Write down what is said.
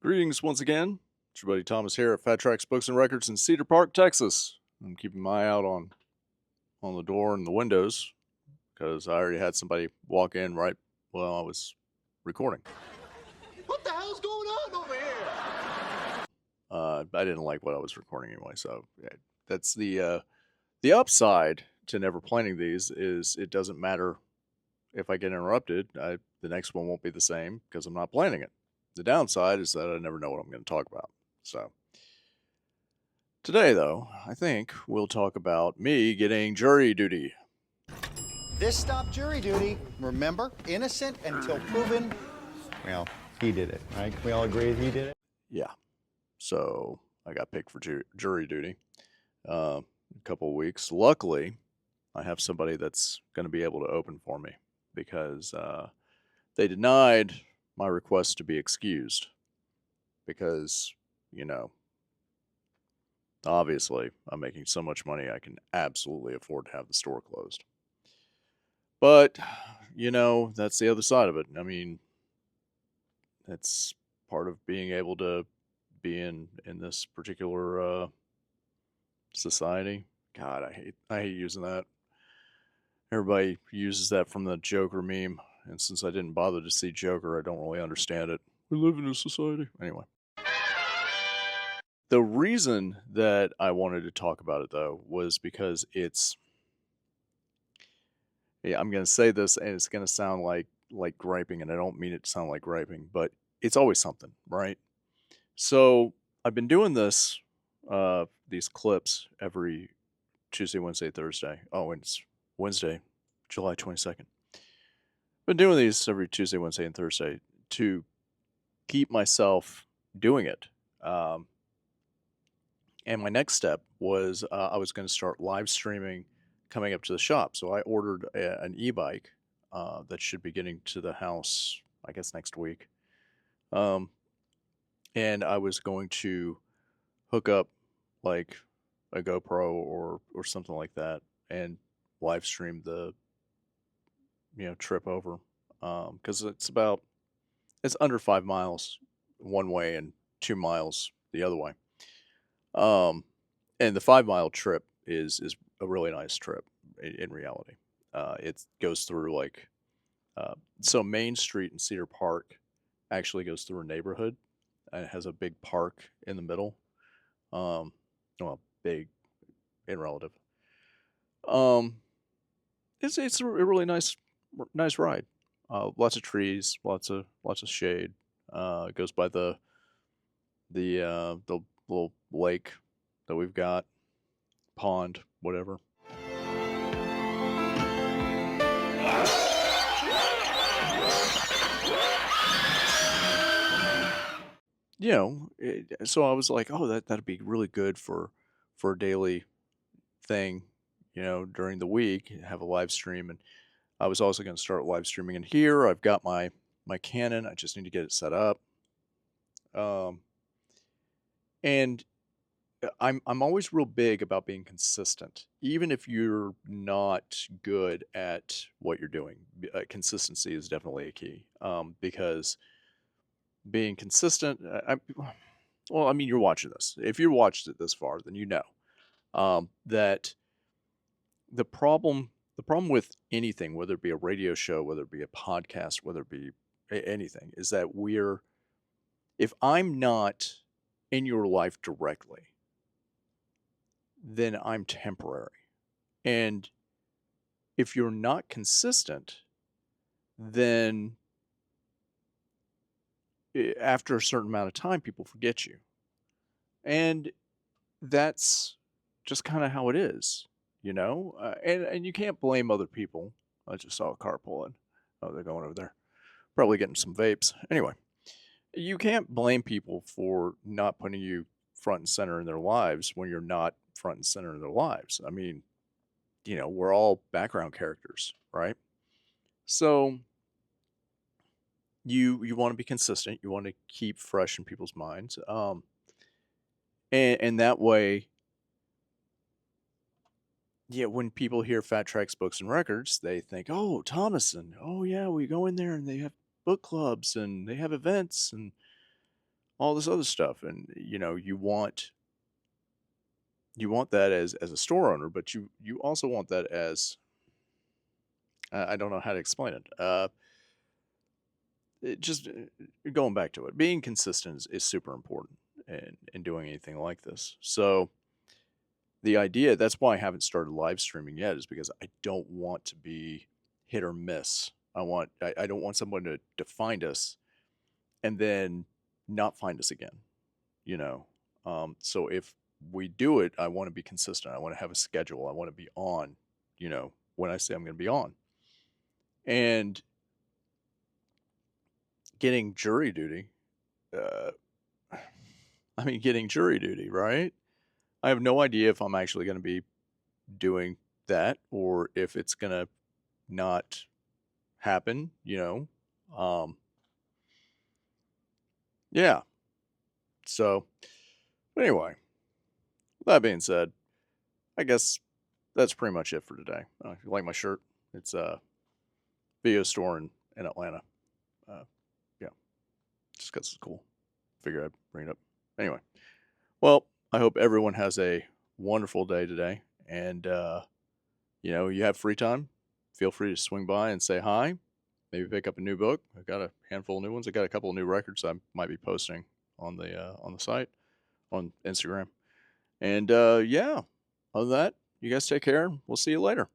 Greetings once again. It's your buddy Thomas here at Fat Tracks Books and Records in Cedar Park, Texas. I'm keeping my eye out on the door and the windows because I already had somebody walk in right while I was recording. What the hell's going on over here? I didn't like what I was recording anyway, so that's the upside to never planning these is it doesn't matter if I get interrupted. The next one won't be the same because I'm not planning it. The downside is that I never know what I'm going to talk about. So today, though, I think we'll talk about me getting jury duty. This stopped jury duty. Remember, innocent until proven. Well, he did it, right? We all agree he did it? Yeah. So I got picked for jury duty a couple of weeks. Luckily, I have somebody that's going to be able to open for me because they denied my request to be excused because, obviously I'm making so much money I can absolutely afford to have the store closed. But, that's the other side of it. I mean, that's part of being able to be in this particular society. God, I hate using that. Everybody uses that from the Joker meme, and since I didn't bother to see Joker, I don't really understand it. We live in a society. Anyway. The reason that I wanted to talk about it, though, was because I'm going to say this, and it's going to sound like griping, and I don't mean it to sound like griping, but it's always something, right? So I've been doing these clips every Tuesday, Wednesday, Thursday. Oh, and it's Wednesday, July 22nd. Been doing these every Tuesday, Wednesday, and Thursday to keep myself doing it. And my next step was I was going to start live streaming coming up to the shop. So I ordered an e-bike that should be getting to the house, I guess, next week. And I was going to hook up like a GoPro or something like that and live stream the trip over because it's under 5 miles one way and 2 miles the other way. And the 5 mile trip is a really nice trip in reality. It goes through so Main Street in Cedar Park actually goes through a neighborhood and it has a big park in the middle. Well, big and relative. It's a really nice ride. Lots of trees, lots of shade. It goes by the little lake that we've got, pond, whatever. So I was like, oh, that'd be really good for a daily thing, during the week, have a live stream. And I was also going to start live streaming in here. I've got my Canon. I just need to get it set up. And I'm always real big about being consistent, even if you're not good at what you're doing. Consistency is definitely a key, because being consistent. You're watching this. If you watched it this far, then you know that the problem with anything, whether it be a radio show, whether it be a podcast, whether it be anything, is that if I'm not in your life directly, then I'm temporary. And if you're not consistent, then after a certain amount of time, people forget you. And that's just kind of how it is, and you can't blame other people. I just saw a car pulling. Oh, they're going over there. Probably getting some vapes. Anyway, you can't blame people for not putting you front and center in their lives when you're not front and center in their lives. I mean, we're all background characters, right? So you want to be consistent. You want to keep fresh in people's minds. And that way, when people hear Fat Tracks Books and Records, they think, oh, Thomason. Oh, yeah, we go in there and they have book clubs and they have events. And all this other stuff, and, you want that as a store owner, but you also want that as I don't know how to explain it. It just going back to it, being consistent is super important in doing anything like this. So the idea that's why I haven't started live streaming yet is because I don't want to be hit or miss. I don't want someone to find us and then not find us again, you know. So if we do it, I want to be consistent. I want to have a schedule. I want to be on, when I say I'm going to be on. And getting jury duty, uh, getting jury duty, right? I have no idea if I'm actually going to be doing that or if it's going to not happen. Yeah. So, anyway, that being said, I guess that's pretty much it for today. If you like my shirt, it's a video store in Atlanta. Uh, yeah, just because it's cool. Figure I'd bring it up. Anyway, well, I hope everyone has a wonderful day today. And, you have free time, feel free to swing by and say hi. Maybe pick up a new book. I've got a handful of new ones. I got a couple of new records I might be posting on the site on Instagram. And yeah, other than that, you guys take care. We'll see you later.